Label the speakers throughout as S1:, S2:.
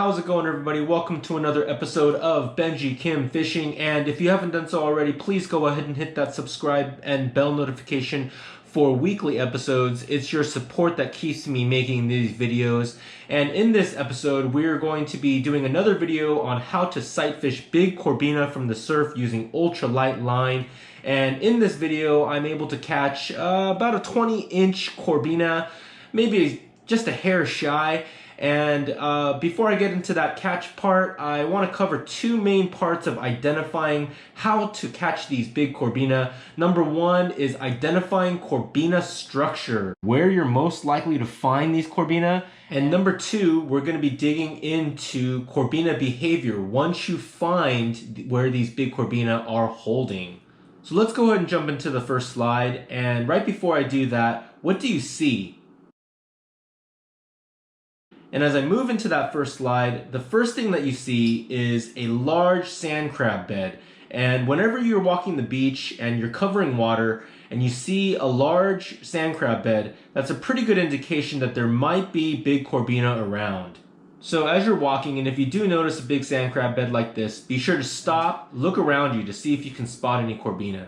S1: how's it going, everybody? Welcome to another episode of Benji Kim Fishing, and if you haven't done so already, please go ahead and hit that subscribe and bell notification for weekly episodes. It's your support that keeps me making these videos. And in this episode, we're going to be doing another video on how to sight fish big Corbina from the surf using ultralight line. And in this video, I'm able to catch about a 20-inch Corbina, maybe just a hair shy. And before I get into that catch part, I want to cover two main parts of identifying how to catch these big Corbina. Number one is identifying Corbina structure, where you're most likely to find these Corbina. And number two, we're going to be digging into Corbina behavior once you find where these big Corbina are holding. So let's go ahead and jump into the first slide. And right before I do that, what do you see? And as I move into that first slide, the first thing that you see is a large sand crab bed. And whenever you're walking the beach and you're covering water and you see a large sand crab bed, that's a pretty good indication that there might be big Corbina around. So as you're walking, and if you do notice a big sand crab bed like this, be sure to stop, look around you to see if you can spot any Corbina.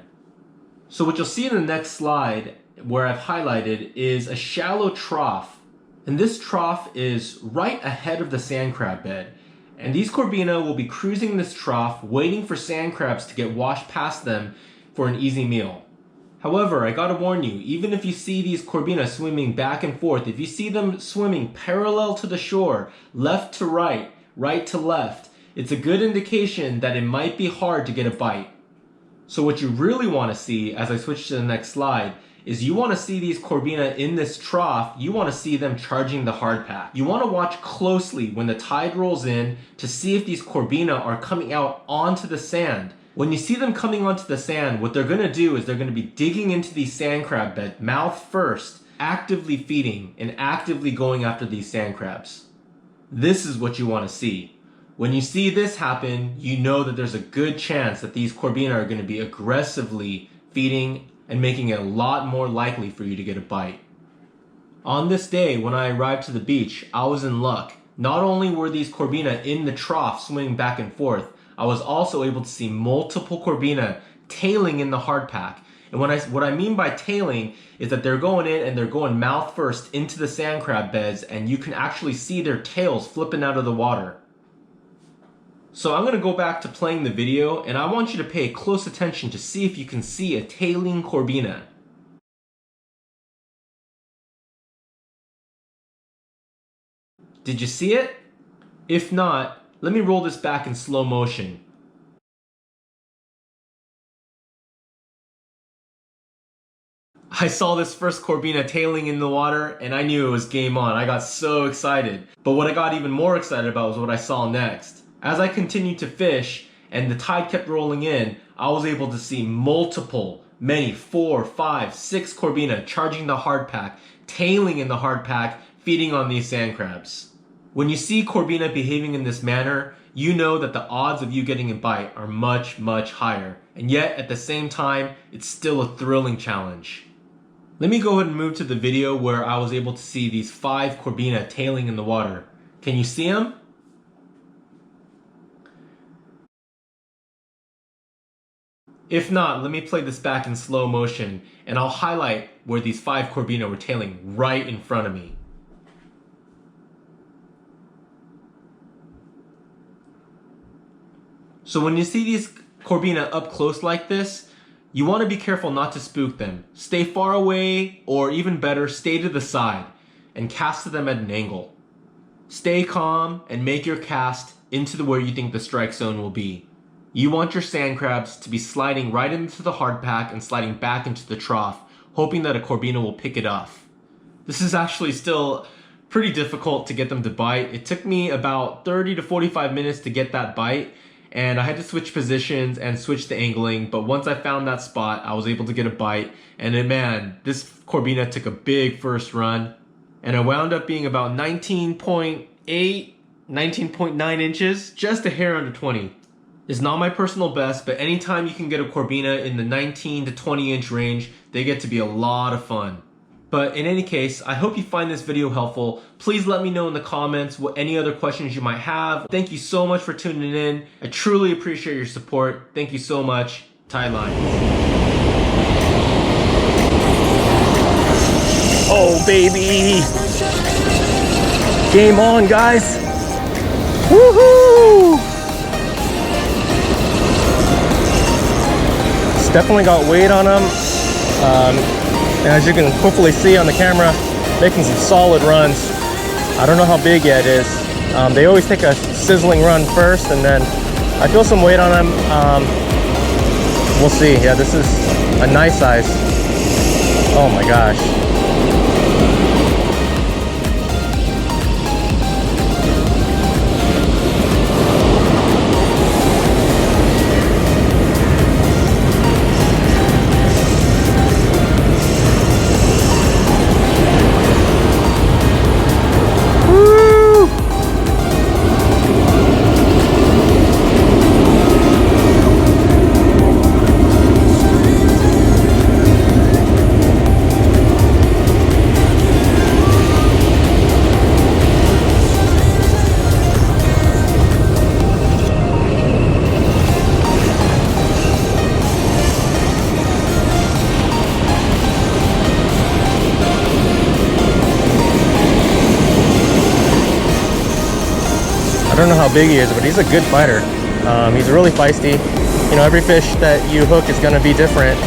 S1: So what you'll see in the next slide, where I've highlighted, is a shallow trough. And this trough is right ahead of the sand crab bed. And these Corbina will be cruising this trough, waiting for sand crabs to get washed past them for an easy meal. However, I gotta warn you, even if you see these Corbina swimming back and forth, if you see them swimming parallel to the shore, left to right, right to left, it's a good indication that it might be hard to get a bite. So what you really wanna see, as I switch to the next slide, is you want to see these Corbina in this trough, you want to see them charging the hard pack. You want to watch closely when the tide rolls in to see if these Corbina are coming out onto the sand. When you see them coming onto the sand, what they're going to do is they're going to be digging into these sand crab beds, mouth first, actively feeding and actively going after these sand crabs. This is what you want to see. When you see this happen, you know that there's a good chance that these Corbina are going to be aggressively feeding and making it a lot more likely for you to get a bite. On this day, when I arrived to the beach, I was in luck. Not only were these Corbina in the trough swimming back and forth, I was also able to see multiple Corbina tailing in the hard pack. And what I mean by tailing is that they're going in and they're going mouth first into the sand crab beds, and you can actually see their tails flipping out of the water. So I'm going to go back to playing the video, and I want you to pay close attention to see if you can see a tailing Corbina. Did you see it? If not, let me roll this back in slow motion. I saw this first Corbina tailing in the water, and I knew it was game on. I got so excited. But what I got even more excited about was what I saw next. As I continued to fish and the tide kept rolling in, I was able to see many 4, 5, 6 Corbina charging the hard pack, tailing in the hard pack, feeding on these sand crabs. When you see Corbina behaving in this manner, you know that the odds of you getting a bite are much, much higher. And yet, at the same time, it's still a thrilling challenge. Let me go ahead and move to the video where I was able to see these 5 Corbina tailing in the water. Can you see them? If not, let me play this back in slow motion, and I'll highlight where these 5 Corbina were tailing right in front of me. So when you see these Corbina up close like this, you want to be careful not to spook them. Stay far away, or even better, stay to the side and cast to them at an angle. Stay calm and make your cast into where you think the strike zone will be. You want your sand crabs to be sliding right into the hard pack and sliding back into the trough, hoping that a Corbina will pick it off. This is actually still pretty difficult to get them to bite. It took me about 30 to 45 minutes to get that bite, and I had to switch positions and switch the angling, but once I found that spot, I was able to get a bite, and then, man, this Corbina took a big first run, and it wound up being about 19.8, 19.9 inches, just a hair under 20. It's not my personal best, but anytime you can get a Corbina in the 19 to 20 inch range, they get to be a lot of fun. But in any case, I hope you find this video helpful. Please let me know in the comments what any other questions you might have. Thank you so much for tuning in. I truly appreciate your support. Thank you so much. Tie lines.
S2: Oh baby! Game on, guys! Woohoo! It's definitely got weight on them. And as you can hopefully see on the camera, making some solid runs. I don't know how big yet it is. They always take a sizzling run first, and then I feel some weight on them. We'll see. Yeah, this is a nice size. Oh my gosh. I don't know how big he is, but he's a good fighter. He's really feisty. You know, every fish that you hook is going to be different.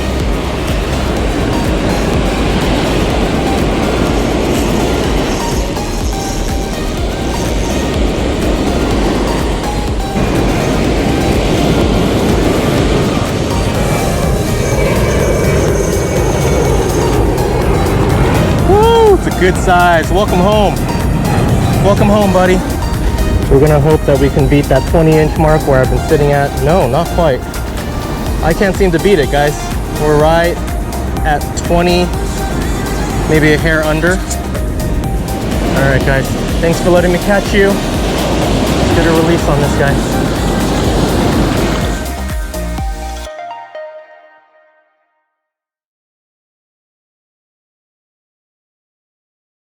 S2: Woo! It's a good size. Welcome home. Welcome home, buddy. We're gonna hope that we can beat that 20-inch mark where I've been sitting at. No, not quite. I can't seem to beat it, guys. We're right at 20, maybe a hair under. All right, guys. Thanks for letting me catch you. Let's get a release on this guy.